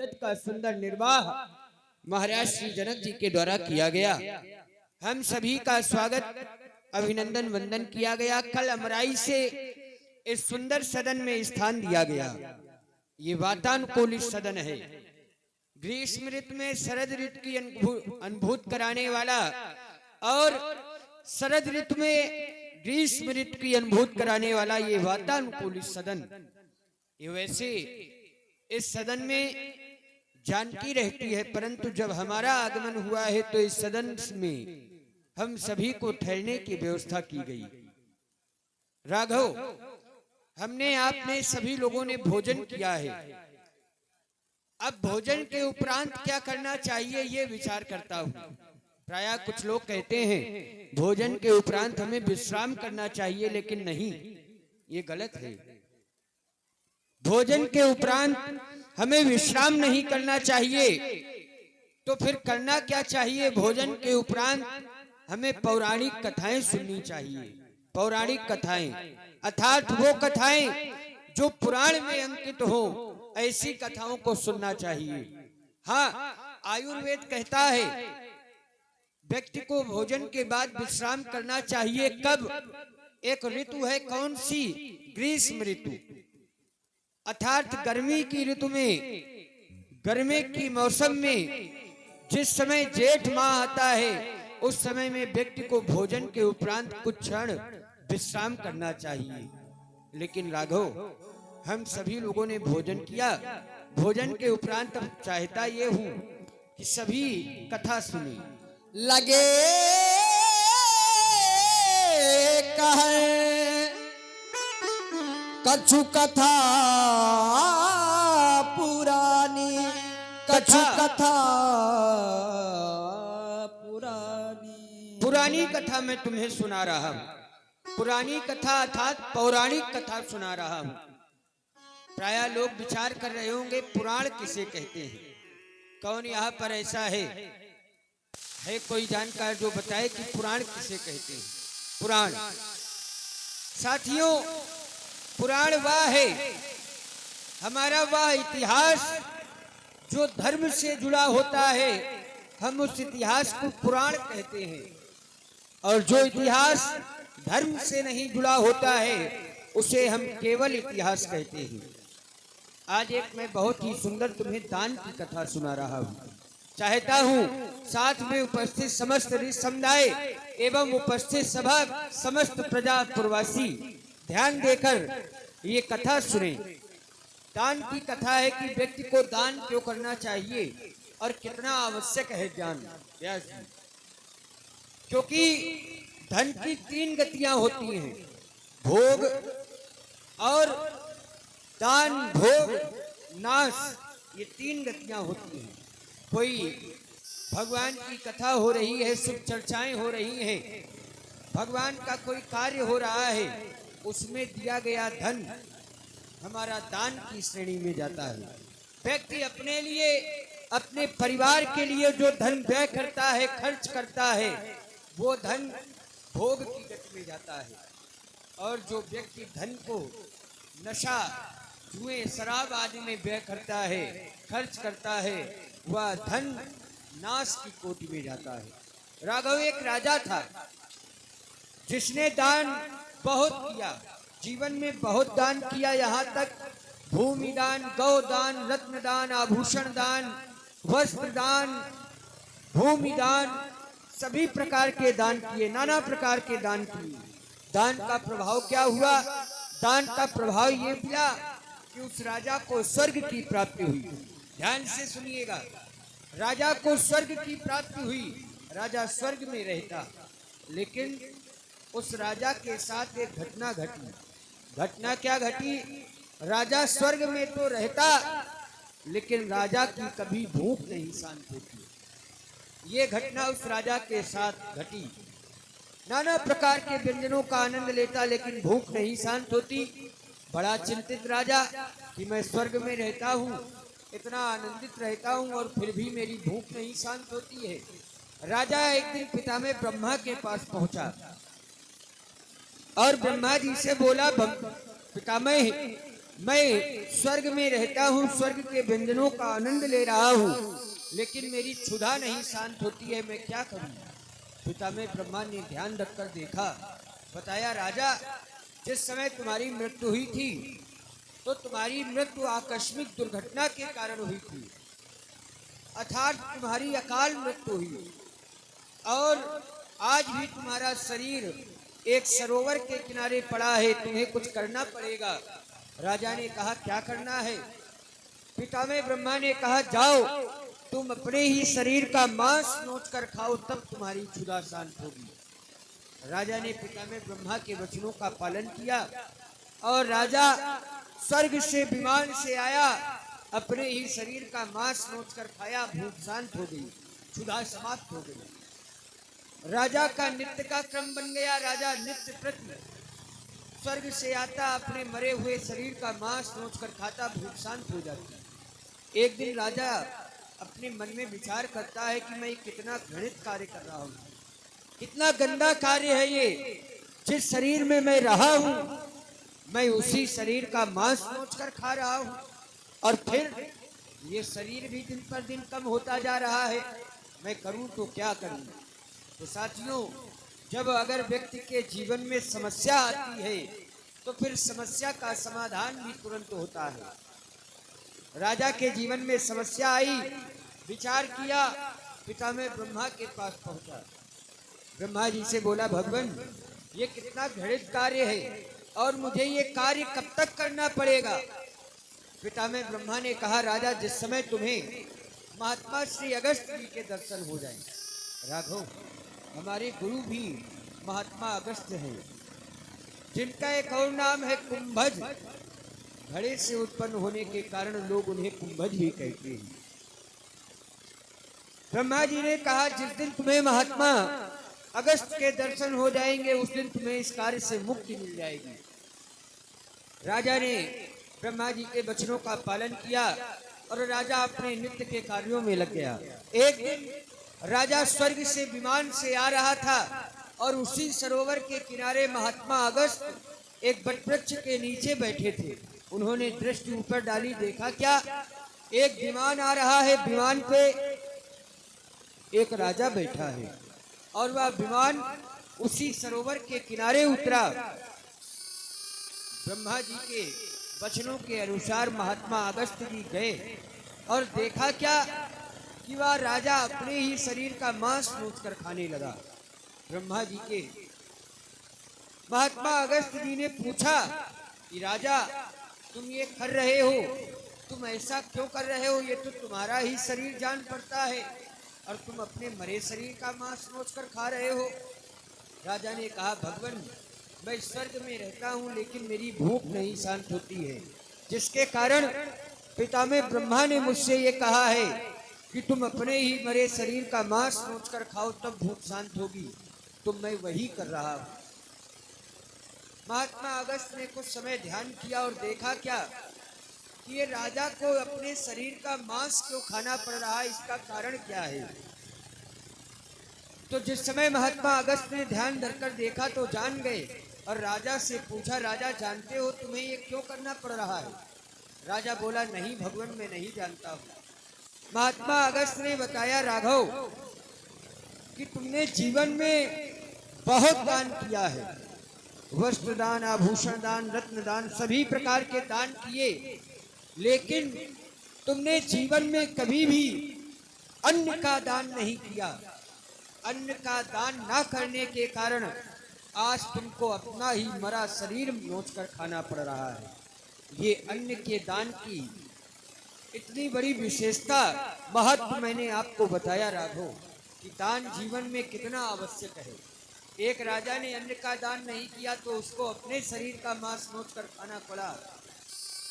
पद्धति का सुंदर निर्वाह महाराज श्री जनक जी के द्वारा किया गया। हम सभी का स्वागत अभिनंदन वंदन किया गया। कल अमराई से इस सुंदर सदन में स्थान दिया गया। ये वातानुकूलित सदन है। ग्रीष्म ऋतु में शरद ऋतु की अनुभूत कराने वाला और शरद ऋतु में ग्रीष्म ऋतु की अनुभूत कराने वाला ये वातानुकूलित सदन। ये वैसे इस सदन में जानकी रहती है, परंतु जब हमारा आगमन हुआ है तो इस सदन में हम सभी को ठहरने की व्यवस्था की गई। राघव, हमने आपने सभी लोगों ने भोजन किया है। अब भोजन के उपरांत क्या करना चाहिए ये विचार करता हूँ। प्रायः कुछ लोग कहते हैं भोजन के उपरांत हमें विश्राम करना चाहिए, लेकिन नहीं, ये गलत है। भोजन के उपरांत हमें विश्राम नहीं करना चाहिए, तो फिर करना क्या चाहिए? भोजन के उपरांत हमें पौराणिक कथाएं सुननी चाहिए। पौराणिक कथाएं अर्थात वो कथाएं जो पुराण में अंकित हो, ऐसी कथाओं को सुनना चाहिए। हाँ, आयुर्वेद कहता है व्यक्ति को भोजन के बाद विश्राम करना चाहिए। कब? एक ऋतु है, कौन सी? ग्रीष्म ऋतु, अर्थात गर्मी की ऋतु में, गर्मी की मौसम में जिस समय जेठ माह आता है, उस समय में व्यक्ति को भोजन के उपरांत कुछ क्षण विश्राम करना चाहिए। लेकिन राघव, हम सभी लोगों ने भोजन किया। भोजन के उपरांत अब चाहता ये हूं कि सभी कथा सुने। लगे कहे कछु कथा पुरानी, कछु कथा पुरानी कथा मैं तुम्हें सुना रहा हूं। पुरानी कथा अर्थात पौराणिक कथा सुना रहा हूं। प्रायः लोग विचार कर रहे होंगे पुराण किसे कहते हैं। कौन यहाँ पर ऐसा है कोई जानकार जो बताए कि पुराण किसे कहते हैं? पुराण साथियों, पुराण वह है, हमारा वह इतिहास जो धर्म से जुड़ा होता है, हम उस इतिहास को पुराण कहते हैं। और जो इतिहास धर्म से नहीं जुड़ा होता है, उसे हम केवल इतिहास कहते हैं। आज एक मैं बहुत ही सुंदर तुम्हें दान की कथा सुना रहा हूँ। चाहता हूँ साथ में उपस्थित समस्त ऋषि समुदाय एवं उपस्थित सभा समस्त प्रजा पुरवासी ध्यान देकर ये कथा सुने। दान की कथा है कि व्यक्ति को दान क्यों करना चाहिए और कितना आवश्यक है ज्ञान। क्योंकि धन की तीन गतियां होती हैं, भोग और दान, भोग, नाश, ये तीन गतियां होती हैं। कोई भगवान की कथा हो रही है, शुभ चर्चाएं हो रही हैं, भगवान का कोई कार्य हो रहा है, उसमें दिया गया धन हमारा दान की श्रेणी में जाता है। व्यक्ति अपने लिए, अपने परिवार के लिए जो धन व्यय करता है, खर्च करता है, वो धन भोग की गति में जाता है। और जो व्यक्ति धन को नशा, जुए, शराब आदि में व्यय करता है, खर्च करता है, वह धन नाश की कोटि में जाता है। राघव, एक राजा था जिसने दान बहुत किया, जीवन में बहुत दान किया। यहाँ तक भूमि दान, गौ दान, रत्न दान, आभूषण दान, वस्त्र दान, भूमि दान, सभी प्रकार के दान किए, नाना प्रकार के दान किए। दान का प्रभाव क्या हुआ? दान का प्रभाव ये हुआ कि उस राजा को स्वर्ग की प्राप्ति हुई। ध्यान से सुनिएगा, राजा को स्वर्ग की प्राप्ति हुई। राजा स्वर्ग में रहता, लेकिन उस राजा के साथ एक घटना घटी। घटना क्या घटी? राजा स्वर्ग में तो रहता, लेकिन राजा की कभी भूख नहीं शांत होती। ये घटना उस राजा के साथ घटी। नाना प्रकार के व्यंजनों का आनंद लेता, लेकिन भूख नहीं शांत होती। बड़ा चिंतित राजा कि मैं स्वर्ग में रहता हूँ, इतना आनंदित रहता हूँ, और फिर भी मेरी भूख नहीं शांत होती है। राजा एक दिन पितामह ब्रह्मा के पास पहुंचा और ब्रह्मा जी से बोला, पितामह मैं स्वर्ग में रहता हूँ, स्वर्ग के व्यंजनों का आनंद ले रहा हूँ, लेकिन मेरी क्षुधा नहीं शांत होती है, मैं क्या करूँ। पिता में ब्रह्मा ने ध्यान रखकर देखा, बताया राजा, जिस समय तुम्हारी मृत्यु हुई थी तो तुम्हारी मृत्यु आकस्मिक दुर्घटना के कारण हुई थी, अर्थात तुम्हारी अकाल मृत्यु हुई, और आज भी तुम्हारा शरीर एक सरोवर के किनारे पड़ा है, तुम्हें कुछ करना पड़ेगा। राजा ने कहा क्या करना है। पिता में ब्रह्मा ने कहा जाओ, तुम अपने ही शरीर का मांस नोच कर खाओ, तब तुम्हारी क्षुधा शांत होगी। राजा ने पिता में ब्रह्मा के वचनों का पालन किया और राजा स्वर्ग से विमान से आया, अपने ही शरीर का मांस नोच कर खाया, भूख शांत हो गई, क्षुधा समाप्त हो गई। राजा का नित्य का क्रम बन गया, राजा नित्य प्रति स्वर्ग से आता, अपने मरे हुए शरीर का मांस नोच कर खाता, भूख शांत हो जाती। एक दिन राजा अपने मन में विचार करता है कि मैं कितना घृणित कार्य कर रहा हूँ, कितना गंदा कार्य है ये, जिस शरीर में मैं रहा हूँ मैं उसी शरीर का मांस नोच कर खा रहा हूँ, और फिर ये शरीर भी दिन पर दिन कम होता जा रहा है, मैं करूँ तो क्या करूँ। तो साथियों, जब अगर व्यक्ति के जीवन में समस्या आती है तो फिर समस्या का समाधान भी तुरंत होता है। राजा के जीवन में समस्या आई, विचार किया, पिता में ब्रह्मा के पास पहुंचा, ब्रह्मा जी से बोला भगवान ये कितना घृणित कार्य है और मुझे ये कार्य कब तक करना पड़ेगा। पिता में ब्रह्मा ने कहा राजा, जिस समय तुम्हें महात्मा श्री अगस्त जी के दर्शन हो जाए, राघव हमारे गुरु भी महात्मा अगस्त हैं, जिनका एक और नाम है कुंभज, घड़े से उत्पन्न होने के कारण लोग उन्हें कुंभज भी कहते हैं। ब्रह्मा जी ने कहा जिस दिन तुम्हें महात्मा अगस्त के दर्शन हो जाएंगे उस दिन तुम्हें इस कार्य से मुक्ति मिल जाएगी। राजा ने ब्रह्मा जी के वचनों का पालन किया और राजा अपने नित्य के कार्यों में लग गया। एक दिन राजा स्वर्ग से विमान से आ रहा था और उसी सरोवर के किनारे महात्मा अगस्त एक वटवृक्ष के नीचे बैठे थे। उन्होंने दृष्टि ऊपर डाली, देखा क्या, एक विमान आ रहा है, विमान पे एक राजा बैठा है और वह विमान उसी सरोवर के किनारे उतरा। ब्रह्मा जी के वचनों के अनुसार महात्मा अगस्त जी गए और देखा क्या कि वह राजा अपने ही शरीर का मांस नोच कर खाने लगा। ब्रह्मा जी के महात्मा अगस्त जी ने पूछा कि राजा तुम ये कर रहे हो, तुम ऐसा क्यों कर रहे हो, ये तो तुम्हारा ही शरीर जान पड़ता है और तुम अपने मरे शरीर का मांस नोच कर खा रहे हो। राजा ने कहा भगवान मैं स्वर्ग में रहता हूँ लेकिन मेरी भूख नहीं शांत होती है, जिसके कारण पिता में ब्रह्मा ने मुझसे ये कहा है कि तुम अपने ही मरे शरीर का मांस नोच कर खाओ तब भूख शांत होगी, तो मैं वही कर रहा हूँ। महात्मा अगस्त ने कुछ समय ध्यान किया और देखा क्या कि ये राजा को अपने शरीर का मांस क्यों खाना पड़ रहा है, इसका कारण क्या है। तो जिस समय महात्मा अगस्त ने ध्यान धरकर देखा तो जान गए और राजा से पूछा, राजा जानते हो तुम्हें ये क्यों करना पड़ रहा है। राजा बोला नहीं भगवान मैं नहीं जानता हूँ। महात्मा अगस्त ने बताया राघव कि तुमने जीवन में बहुत दान किया है, वस्त्र दान, आभूषण दान, रत्न दान, सभी प्रकार के दान किए, लेकिन तुमने जीवन में कभी भी अन्न का दान नहीं किया। अन्न का दान ना करने के कारण आज तुमको अपना ही मरा शरीर नोच कर खाना पड़ रहा है। ये अन्न के दान की इतनी बड़ी विशेषता महत्व मैंने आपको बताया राघव कि दान जीवन में कितना आवश्यक है। एक राजा ने अन्न का दान नहीं किया तो उसको अपने शरीर का मांस नोच कर खाना पड़ा।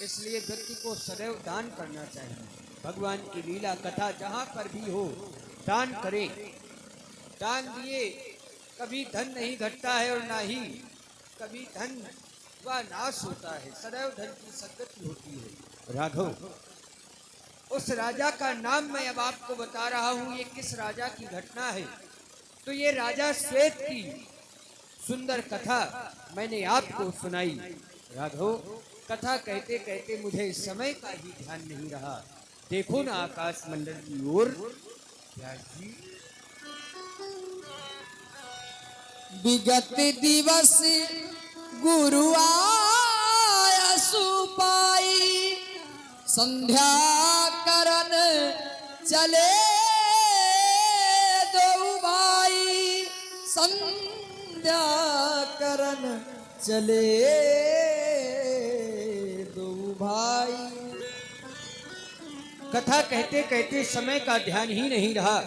इसलिए व्यक्ति को सदैव दान करना चाहिए। भगवान की लीला कथा जहाँ पर भी हो दान करें। दान दिए कभी धन नहीं घटता है और ना ही कभी धन व नाश होता है, सदैव धन की सद्गति होती है। राघव उस राजा का नाम मैं अब आपको बता रहा हूँ, ये किस राजा की घटना है। तो ये राजा श्वेत की सुंदर कथा मैंने आपको सुनाई। राघव कथा कहते कहते मुझे समय का ही ध्यान नहीं रहा। देखो ना आकाश मंडल की ओर। व्यास जी, विगत दिवस गुरु आया सुपाई, संध्या करन चले दो भाई, संध्या करन चले दो भाई। कथा कहते कहते समय का ध्यान ही नहीं रहा।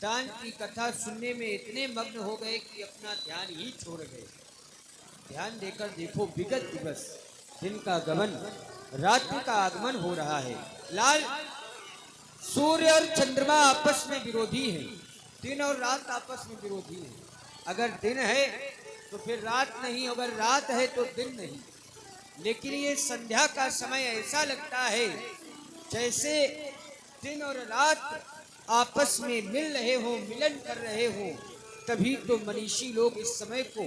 दान की कथा सुनने में इतने मग्न हो गए कि अपना ध्यान ही छोड़ गए। ध्यान देकर देखो, विगत दिवस, दिन का गमन, रात्रि का आगमन हो रहा है। लाल, सूर्य और चंद्रमा आपस में विरोधी हैं। दिन और रात आपस में विरोधी हैं। अगर दिन है तो फिर रात नहीं, अगर रात है तो दिन नहीं। लेकिन ये संध्या का समय ऐसा लगता है जैसे दिन और रात आपस में मिल रहे हो, मिलन कर रहे हो। तभी तो मनीषी लोग इस समय को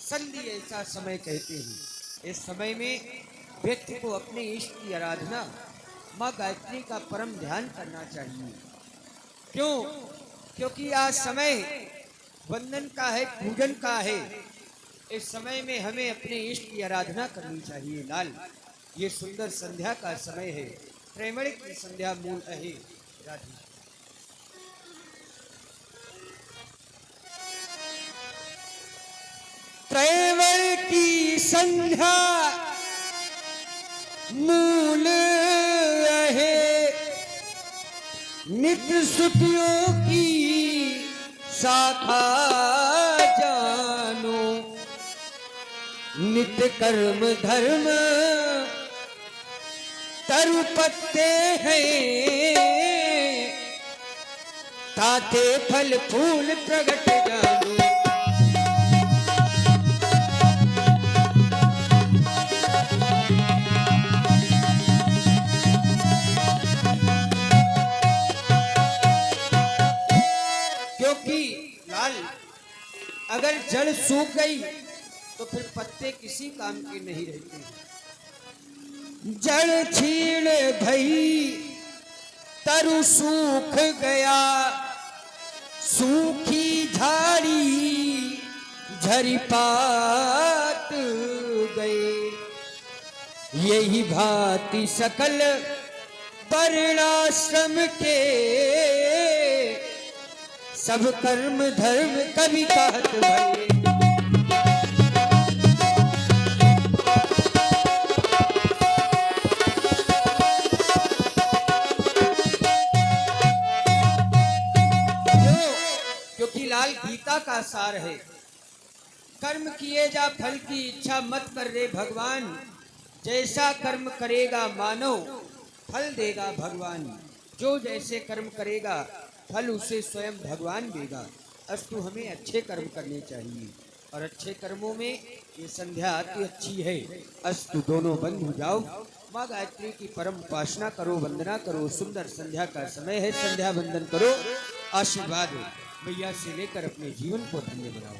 संधि ऐसा समय कहते हैं। इस समय में व्यक्ति को अपने इष्ट की आराधना माँ गायत्री का परम ध्यान करना चाहिए। क्यों? क्योंकि आज समय वंदन का है, पूजन का है। इस समय में हमें अपने इष्ट की आराधना करनी चाहिए। लाल, ये सुंदर संध्या का समय है। प्रेमण की संध्या मूल है। राधे। प्रेमण की संध्या मूल है, नित्य सुखियों की शाखा जानो। नित्य कर्म धर्म तरु पत्ते हैं, ताते फल फूल प्रगट जानो। क्योंकि लाल, अगर जड़ सूख गई तो फिर पत्ते किसी काम के नहीं रहते। जड़ छीण भई तरु सूख गया, सूखी झाड़ी झरी पात गए। यही भांति सकल वर्णाश्रम के, सब कर्म धर्म कभी कहत भये। क्योंकि लाल गीता का सार है, कर्म किए जा फल की इच्छा मत कर रे भगवान। जैसा कर्म करेगा मानव, फल देगा भगवान। जो जैसे कर्म करेगा फल उसे स्वयं भगवान देगा। अस्तु हमें अच्छे कर्म करने चाहिए और अच्छे कर्मों में ये संध्या अति अच्छी है। अस्तु दोनों बंद हो जाओ, माँ गायत्री की परम उपासना करो, वंदना करो। सुंदर संध्या का समय है, संध्या वंदन करो, आशीर्वाद मैया से लेकर अपने जीवन को धन्य बनाओ।